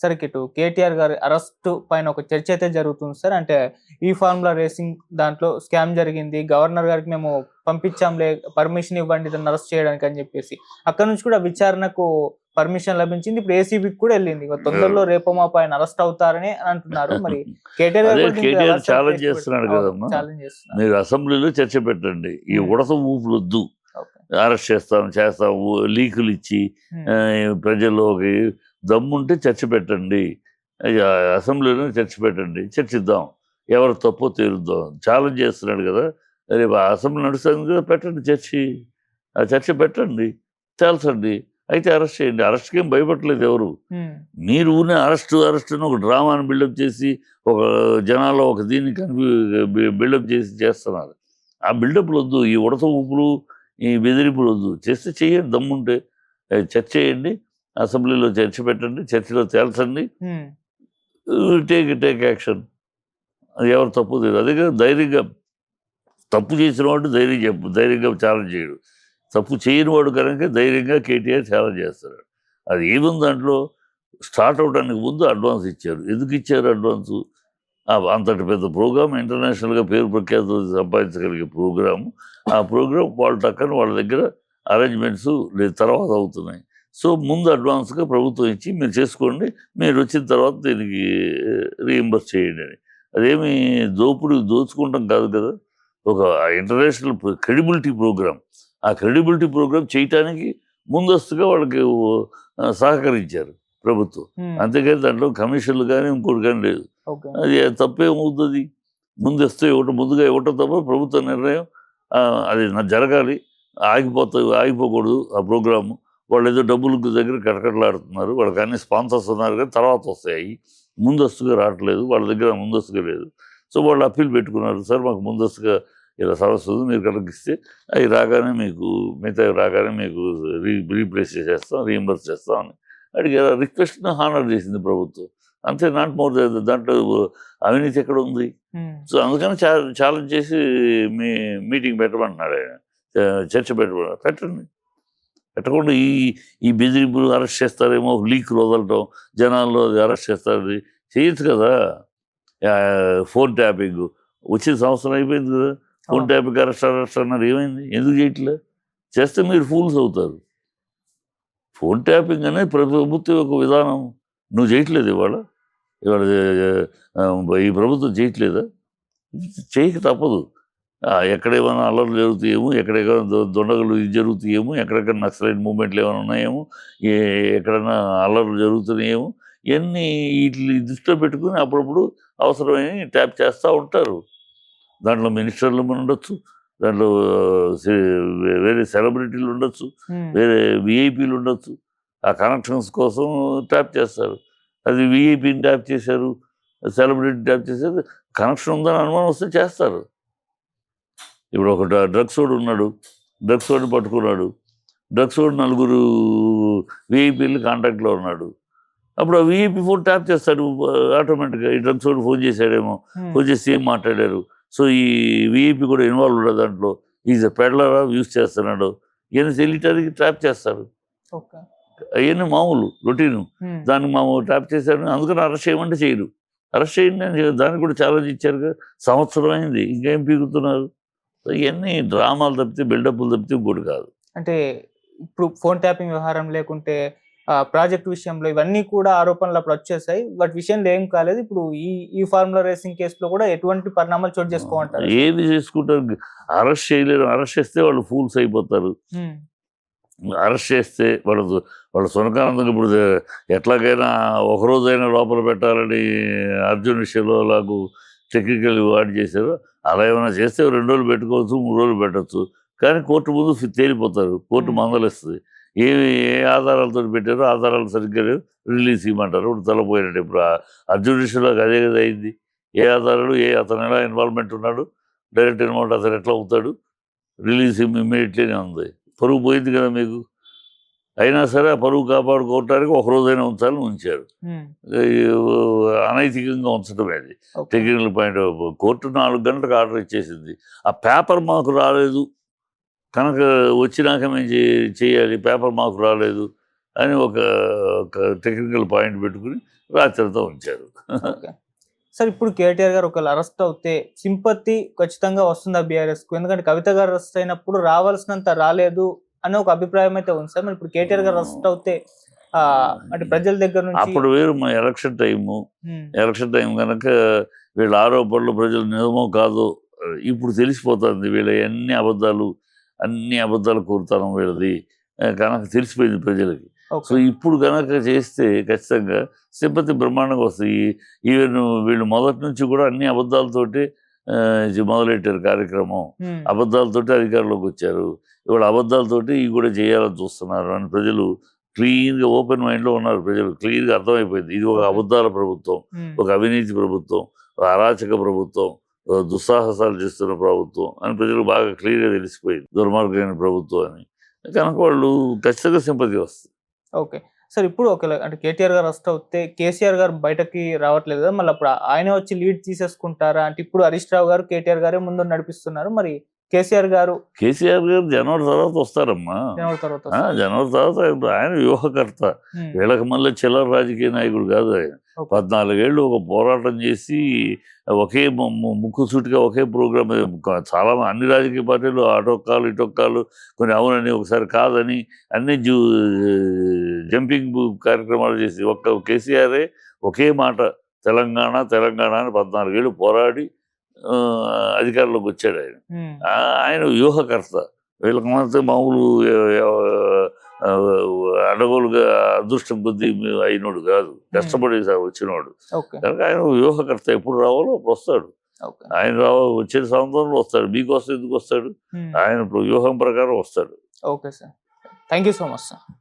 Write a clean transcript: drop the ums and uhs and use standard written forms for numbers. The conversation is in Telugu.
సార్ ఇటు కేటీఆర్ గారి అరెస్టు పైన ఒక చర్చ అయితే జరుగుతుంది సార్. అంటే ఈ ఫార్ములా రేసింగ్ దాంట్లో స్కామ్ జరిగింది. గవర్నర్ గారికి మేము పంపించాంలే పర్మిషన్ ఇవ్వండి దాన్ని అరెస్ట్ చేయడానికి అని చెప్పేసి. అక్కడి నుంచి కూడా విచారణకు పర్మిషన్ లభించింది. ఇప్పుడు ఏసీబీకి కూడా వెళ్ళింది. తొందరలో రేపో మాపో ఆయన అరెస్ట్ అవుతారని అంటున్నారు. మరి కేటీఆర్ గారు కేటీఆర్ ఛాలెంజ్ చేస్తున్నాడు కదమ్మా, ఛాలెంజ్ చేస్తున్నారు. మీరు అసెంబ్లీలో చర్చ పెట్టండి. ఈ ఉడత ఊపులొద్దు, అరెస్ట్ చేస్తాం లీకులు ఇచ్చి ప్రజల్లోకి దమ్ముంటే చర్చ పెట్టండి, అసెంబ్లీలో చర్చ పెట్టండి, చర్చిద్దాం, ఎవరు తప్పో తేలుద్దాం. ఛాలెంజ్ చేస్తున్నాడు కదా, రేపు అసెంబ్లీ నడుస్తుంది కదా, పెట్టండి చర్చి, ఆ చర్చ పెట్టండి, తేల్చండి. అయితే అరెస్ట్ చేయండి. అరెస్ట్కి ఏం భయపడలేదు ఎవరు. మీరు ఊరినే అరెస్ట్ అని ఒక డ్రామాని బిల్డప్ చేసి ఒక జనాల్లో ఒక దీన్ని బిల్డప్ చేసి చేస్తున్నారు. ఆ బిల్డప్లు వద్దు, ఈ ఉడత ఊపులు ఈ బెదిరింపులు వద్దు. చేస్తే చేయండి, దమ్ముంటే చర్చ చేయండి, అసెంబ్లీలో చర్చ పెట్టండి, చర్చలో తేల్చండి, టేక్ యాక్షన్. అది ఎవరు తప్పు తెలియదు. అదే కదా ధైర్యంగా తప్పు చేసిన వాడు ధైర్యంగా ఛాలెంజ్ చేయడు. తప్పు చేయని వాడు కనుక ధైర్యంగా కేటీఆర్ ఛాలెంజ్ చేస్తున్నాడు. అది ఏముంది దాంట్లో, స్టార్ట్ అవడానికి ముందు అడ్వాన్స్ ఇచ్చారు. ఎందుకు ఇచ్చారు అడ్వాన్సు? అంతటి పెద్ద ప్రోగ్రామ్, ఇంటర్నేషనల్గా పేరు ప్రఖ్యాతులు సంపాదించగలిగే ప్రోగ్రాము. ఆ ప్రోగ్రామ్ వాళ్ళు టక్కన వాళ్ళ దగ్గర అరేంజ్మెంట్స్ తర్వాత అవుతున్నాయి. సో ముందు అడ్వాన్స్గా ప్రభుత్వం ఇచ్చి మీరు చేసుకోండి, మీరు వచ్చిన తర్వాత దీనికి రీఎంబర్స్ చేయండి అని. అదేమి దోచుకుంటాం కాదు కదా. ఒక ఇంటర్నేషనల్ క్రెడిబిలిటీ ప్రోగ్రామ్, ఆ క్రెడిబిలిటీ ప్రోగ్రామ్ చేయటానికి ముందస్తుగా వాళ్ళకి సహకరించారు ప్రభుత్వం. అంతేకాని దాంట్లో కమిషన్లు కానీ ఇంకోటి కానీ లేదు. అది తప్పేమవుతుంది? ముందుగా ఇవ్వటం తప్ప ప్రభుత్వ నిర్ణయం. అది జరగాలి, ఆగిపోకూడదు ఆ ప్రోగ్రాము. వాళ్ళు ఏదో డబ్బుల దగ్గర కటకటలాడుతున్నారు, వాళ్ళకి అన్ని స్పాన్సర్స్ ఉన్నారు కానీ తర్వాత వస్తాయి, ముందస్తుగా రావట్లేదు, వాళ్ళ దగ్గర ముందస్తుగా లేదు. సో వాళ్ళు అప్పీల్ పెట్టుకున్నారు, సార్ మాకు ముందస్తుగా ఇలా సమస్య ఉంది, మీరు కలిగిస్తే అవి రాగానే మిగతా రాగానే మీకు రీప్లేస్ చేసేస్తాం, రీఎంబర్స్ చేస్తాం అని అడిగారు. రిక్వెస్ట్ని హానర్ చేసింది ప్రభుత్వం, అంతే. Not more. దాంట్లో అవినీతి ఎక్కడ ఉంది? సో అందుకని ఛాలెంజ్ చేసి మీటింగ్ పెట్టమంటున్నాడు ఆయన, చర్చ పెట్టండి. పెట్టకుండా ఈ బెదిరింపులు అరెస్ట్ చేస్తారేమో, లీకులు వదలటం, జనాల్లో అది అరెస్ట్ చేస్తారు చేయొచ్చు కదా. ఫోన్ ట్యాపింగ్ వచ్చిన సంవత్సరం అయిపోయింది కదా, ఫోన్ ట్యాపింగ్ అరెస్ట్ అన్నారు. ఏమైంది? ఎందుకు చేయట్లే? చేస్తే మీరు ఫూల్స్ అవుతారు. ఫోన్ ట్యాపింగ్ అనేది ప్రభుత్వం యొక్క విధానం. నువ్వు చేయట్లేదు ఇవాళ ఈ ప్రభుత్వం చేయట్లేదా? చేయక తప్పదు. ఎక్కడేమైనా అల్లర్లు జరుగుతాయేమో, ఎక్కడెక్కడ దొండగలు జరుగుతాయేమో, ఎక్కడెక్కడ నక్సలైట్ మూవ్మెంట్లు ఏమైనా ఉన్నాయేమో, ఎక్కడైనా అల్లర్లు జరుగుతున్నాయేమో, ఇవన్నీ వీటిని దృష్టిలో పెట్టుకుని అప్పుడప్పుడు అవసరమైన ట్యాప్ చేస్తూ ఉంటారు. దాంట్లో మినిస్టర్లు ఉండొచ్చు, దాంట్లో వేరే సెలబ్రిటీలు ఉండొచ్చు, వేరే విఐపీలు ఉండొచ్చు. ఆ కనెక్షన్స్ కోసం ట్యాప్ చేస్తారు. అది విఐపీని ట్యాప్ చేశారు, సెలబ్రిటీ ట్యాప్ చేశారు, కనెక్షన్ ఉందని అనుమానం వస్తే చేస్తారు. ఇప్పుడు ఒక డ్రగ్స్ వాడు ఉన్నాడు, డ్రగ్స్ వాడిని పట్టుకున్నాడు, డ్రగ్స్ వాడు 4 విఐపీలు కాంటాక్ట్లో ఉన్నాడు. అప్పుడు ఆ విఐపీ ఫోన్ ట్యాప్ చేస్తాడు ఆటోమేటిక్గా. ఈ డ్రగ్స్ వాడు ఫోన్ చేశాడేమో, ఫోన్ చేసి ఏం మాట్లాడారు, సో ఈ విఐపీ కూడా ఇన్వాల్వ్ ఉండదు దాంట్లో, ఈజ్ ఎ పెడ్లరా, యూజ్ చేస్తున్నాడు, ఇవన్నీ తెలియటానికి ట్యాప్ చేస్తారు. అవన్నీ మామూలు రొటీను. దాన్ని మామూలు ట్యాప్ చేశారు, అందుకని అరెస్ట్ చేయమంటే చేయరు. అరెస్ట్ చేయండి అని దానికి కూడా ఛాలెంజ్ ఇచ్చారుగా. సంవత్సరం అయింది, ఇంకేం పీకుతున్నారు? ఇవన్నీ డ్రామాలు తప్పితే, బిల్డప్లు తప్పితే ఇంకోటి కాదు. అంటే ఇప్పుడు ఫోన్ ట్యాపింగ్ వ్యవహారం లేకుంటే ప్రాజెక్ట్ విషయంలో ఇవన్నీ కూడా ఆరోపణలు అప్పుడు వచ్చేసాయి. వాటి విషయంలో ఏం కాలేదు. ఇప్పుడు ఈ ఫార్ములా రేసింగ్ కేసులో కూడా ఎటువంటి పరిణామాలు చోటు చేసుకోమంటారు? ఏది చేసుకుంటారు? అరెస్ట్ చేయలేరు. అరెస్ట్ చేస్తే వాళ్ళు ఫూల్స్ అయిపోతారు. అరెస్ట్ చేస్తే వాళ్ళ సునకానందంగా ఇప్పుడు ఎట్లాగైనా ఒకరోజైనా లోపల పెట్టాలని అర్జున్ విషయంలో అలాగూ టెక్నికల్ వాడి చేశారు. అలా ఏమైనా చేస్తే 2 రోజులు పెట్టుకోవచ్చు, 3 రోజులు పెట్టచ్చు. కానీ కోర్టు ముందు తేలిపోతారు, కోర్టు మందలిస్తుంది. ఏ ఆధారాలతో పెట్టారో ఆధారాలు సరిగ్గా రిలీజ్ ఇవ్వమంటారు. ఇప్పుడు తలపోయినట్టు. ఇప్పుడు అర్జున్ విషయంలో అదే కదా అయింది. ఏ ఆధారాలు, అతను ఎలా ఇన్వాల్వ్మెంట్ ఉన్నాడు, డైరెక్ట్ ఇన్వాల్వ్ అతను ఎట్లా అవుతాడు, రిలీజ్ ఇమ్మీడియట్లీనే ఉంది. పరువు పోయింది కదా మీకు. అయినా సరే ఆ పరువు కాపాడుకోవటానికి ఒక రోజైనా ఉంచాలని ఉంచారు. అనైతికంగా ఉంచడమే అది టెక్నికల్ పాయింట్. కోర్టు 4 గంటలకు ఆర్డర్ ఇచ్చేసింది. ఆ పేపర్ మాకు రాలేదు కనుక వచ్చినాక మేము చేయాలి, పేపర్ మాకు రాలేదు అని ఒక టెక్నికల్ పాయింట్ పెట్టుకుని రాత్రితో ఉంచారు. ఓకే. సార్ ఇప్పుడు కేటీఆర్ గారు ఒకవేళ అరెస్ట్ అవుతే సింపతి ఖచ్చితంగా వస్తుందా బీఆర్ఎస్ కు? ఎందుకంటే కవిత గారు అరెస్ట్ అయినప్పుడు రావాల్సినంత రాలేదు అనే ఒక అభిప్రాయం అయితే ఉంది సార్. మరి ఇప్పుడు కేటీఆర్ గారు అరెస్ట్ అవుతే అంటే ప్రజల దగ్గర నుంచి అప్పుడు వేరు మా ఎలక్షన్ టైము. ఎలక్షన్ టైం కనుక వీళ్ళ ఆరోపణలు ప్రజలు నిజమో కాదో ఇప్పుడు తెలిసిపోతుంది. వీళ్ళ అన్ని అబద్ధాలు కూరుతాను వీళ్ళది కనుక తెలిసిపోయింది ప్రజలకి. సో ఇప్పుడు కనుక చేస్తే ఖచ్చితంగా సింపతి బ్రహ్మాండంగా వస్తాయి. ఈవెన్ వీళ్ళు మొదటి నుంచి కూడా అన్ని అబద్ధాలతోటి మొదలెట్టారు కార్యక్రమం. అబద్ధాలతోటి అధికారంలోకి వచ్చారు. ఇవాళ అబద్ధాలతోటి ఇవి కూడా చేయాలని చూస్తున్నారు అని ప్రజలు క్లీన్గా ఓపెన్ మైండ్లో ఉన్నారు. ప్రజలు క్లియర్గా అర్థమైపోయింది. ఇది ఒక అబద్ధాల ప్రభుత్వం, ఒక అవినీతి ప్రభుత్వం, ఒక అరాచక ప్రభుత్వం, దుస్సాహసాలు చేస్తున్న ప్రభుత్వం అని ప్రజలు బాగా క్లియర్గా తెలిసిపోయింది. దుర్మార్గమైన ప్రభుత్వం అని కనుక వాళ్ళు ఖచ్చితంగా సింపతి వస్తుంది. Okay sir. ఇప్పుడు ఒక అంటే కేటీఆర్ గారు అరెస్ట్ అవుతే కేసీఆర్ గారు బయటకి రావట్లేదు కదా, మళ్ళీ అప్పుడు ఆయనే వచ్చి లీడ్ తీసేసుకుంటారా? అంటే ఇప్పుడు హరీష్ రావు గారు కేటీఆర్ గారే ముందు నడిపిస్తున్నారు, మరి కేసీఆర్ గారు జనవరి తర్వాత వస్తారమ్మా. జనవరి తర్వాత ఆయన వ్యూహకర్త. వీళ్ళకి మళ్ళీ చిల్లర రాజకీయ నాయకుడు కాదు ఆయన. 14 ఏళ్ళు ఒక పోరాటం చేసి ఒకే ముక్కుసూటిగా ఒకే ప్రోగ్రామ్ చాలా అన్ని రాజకీయ పార్టీలు అటొక్కాలు ఇటొక్కాలు కొన్ని అవునని ఒకసారి కాదని అన్ని జంపింగ్ కార్యక్రమాలు చేసి ఒక్క కేసీఆరే ఒకే మాట తెలంగాణ అని 14 ఏళ్ళు పోరాడి అధికారంలోకి వచ్చాడు ఆయన. ఆయన వ్యూహకర్త. వీళ్ళకి మాత్రం మామూలు అడగోలుగా అదృష్టం కొద్దీ అయినోడు కాదు, కష్టపడి వచ్చినవాడు కనుక ఆయన వ్యూహకర్త. ఎప్పుడు రావాలో అప్పుడు వస్తాడు. ఆయన వచ్చే సంవత్సరంలో వస్తాడు. మీకోసం ఎందుకు వస్తాడు? ఆయన వ్యూహం ప్రకారం వస్తాడు. Okay sir, thank you so much sir.